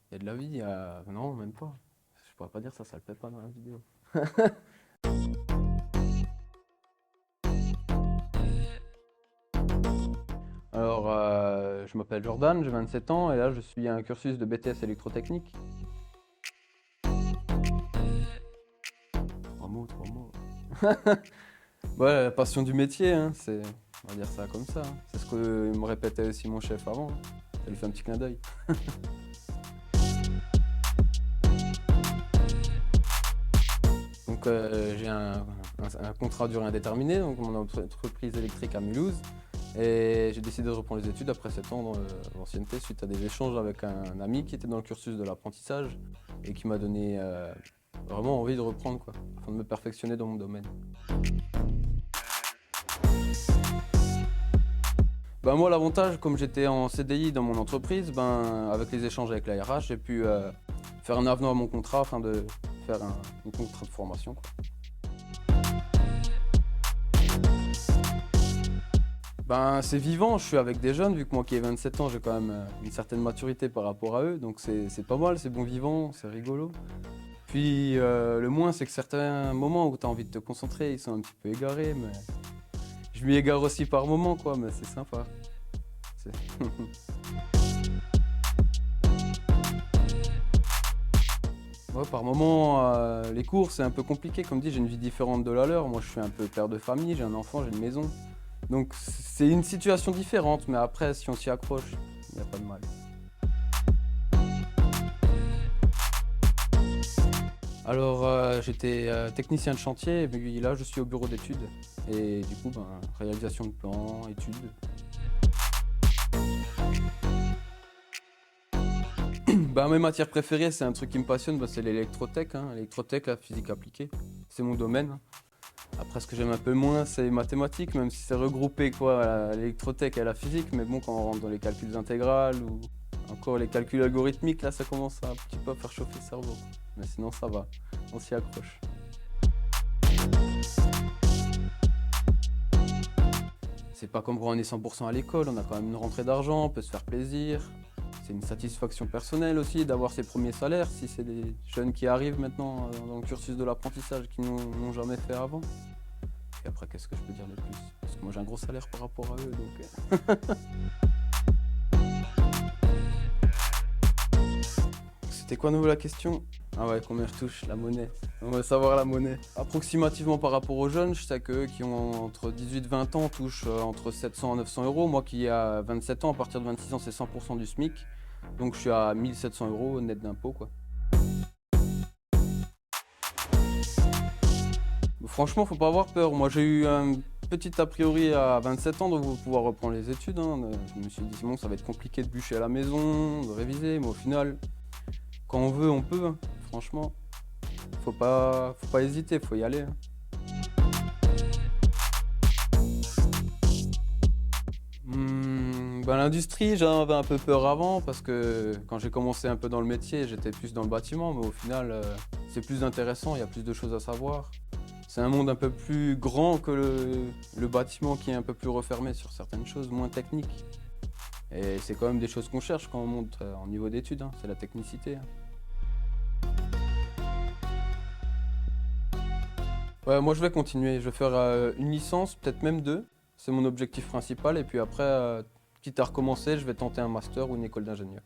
Il y a de la vie, non, même pas. Je pourrais pas dire ça, ça le fait pas dans la vidéo. Alors, je m'appelle Jordan, j'ai 27 ans et là je suis à un cursus de BTS électrotechnique. Trois mots, trois mots. Ouais, la passion du métier, hein, on va dire ça comme ça, hein. C'est ce que me répétait aussi mon chef avant, hein. Ça lui fait un petit clin d'œil. Donc j'ai un contrat à durée indéterminée, donc mon entreprise électrique à Mulhouse. Et j'ai décidé de reprendre les études après 7 ans d'ancienneté suite à des échanges avec un ami qui était dans le cursus de l'apprentissage et qui m'a donné vraiment envie de reprendre, quoi, afin de me perfectionner dans mon domaine. Ben moi, l'avantage, comme j'étais en CDI dans mon entreprise, ben, avec les échanges avec la RH, j'ai pu faire un avenant à mon contrat afin de faire un contrat de formation, quoi. Ben, c'est vivant, je suis avec des jeunes, vu que moi qui ai 27 ans, j'ai quand même une certaine maturité par rapport à eux, donc c'est pas mal, c'est bon vivant, c'est rigolo. Puis le moins, c'est que certains moments où tu as envie de te concentrer, ils sont un petit peu égarés, mais je m'y égare aussi par moments, quoi, mais c'est sympa. C'est- Ouais, par moments, les cours, c'est un peu compliqué, comme dit, j'ai une vie différente de la leur. Moi, je suis un peu père de famille, j'ai un enfant, j'ai une maison. Donc c'est une situation différente, mais après, si on s'y accroche, il n'y a pas de mal. Alors, j'étais technicien de chantier, et puis là, je suis au bureau d'études. Et du coup, ben, réalisation de plans, études. Ben, mes matières préférées, c'est un truc qui me passionne, ben, c'est l'électrotech, hein. L'électrotech, la physique appliquée, c'est mon domaine. Après, ce que j'aime un peu moins, c'est les mathématiques, même si c'est regroupé, quoi, l'électrotech et la physique. Mais bon, quand on rentre dans les calculs intégrales ou encore les calculs algorithmiques, là, ça commence un petit peu à faire chauffer le cerveau. Mais sinon, ça va, on s'y accroche. C'est pas comme quand on est 100% à l'école, on a quand même une rentrée d'argent, on peut se faire plaisir. C'est une satisfaction personnelle aussi d'avoir ses premiers salaires, si c'est des jeunes qui arrivent maintenant dans le cursus de l'apprentissage qui n'ont jamais fait avant. Et après, qu'est-ce que je peux dire de plus? Parce que moi, j'ai un gros salaire par rapport à eux, donc... C'était quoi à nouveau la question? Ah ouais, combien je touche? La monnaie. On va savoir la monnaie. Approximativement par rapport aux jeunes, je sais qu'eux qui ont entre 18 et 20 ans touchent entre 700 et 900 euros. Moi qui ai 27 ans, à partir de 26 ans, c'est 100% du SMIC. Donc je suis à 1700 euros net d'impôt, quoi. Franchement, faut pas avoir peur. Moi, j'ai eu un petit a priori à 27 ans de pouvoir reprendre les études, hein. Je me suis dit, Simon, ça va être compliqué de bûcher à la maison, de réviser. Mais au final, quand on veut, on peut, hein. Franchement, faut pas hésiter, faut y aller, hein. Ben, l'industrie, j'en avais un peu peur avant parce que quand j'ai commencé un peu dans le métier, j'étais plus dans le bâtiment, mais au final, c'est plus intéressant, il y a plus de choses à savoir. C'est un monde un peu plus grand que le bâtiment qui est un peu plus refermé sur certaines choses, moins techniques. Et c'est quand même des choses qu'on cherche quand on monte en niveau d'études, hein, c'est la technicité, hein. Ouais, moi je vais continuer, je vais faire une licence, peut-être même deux. C'est mon objectif principal. Et puis après, quitte à recommencer, je vais tenter un master ou une école d'ingénieur.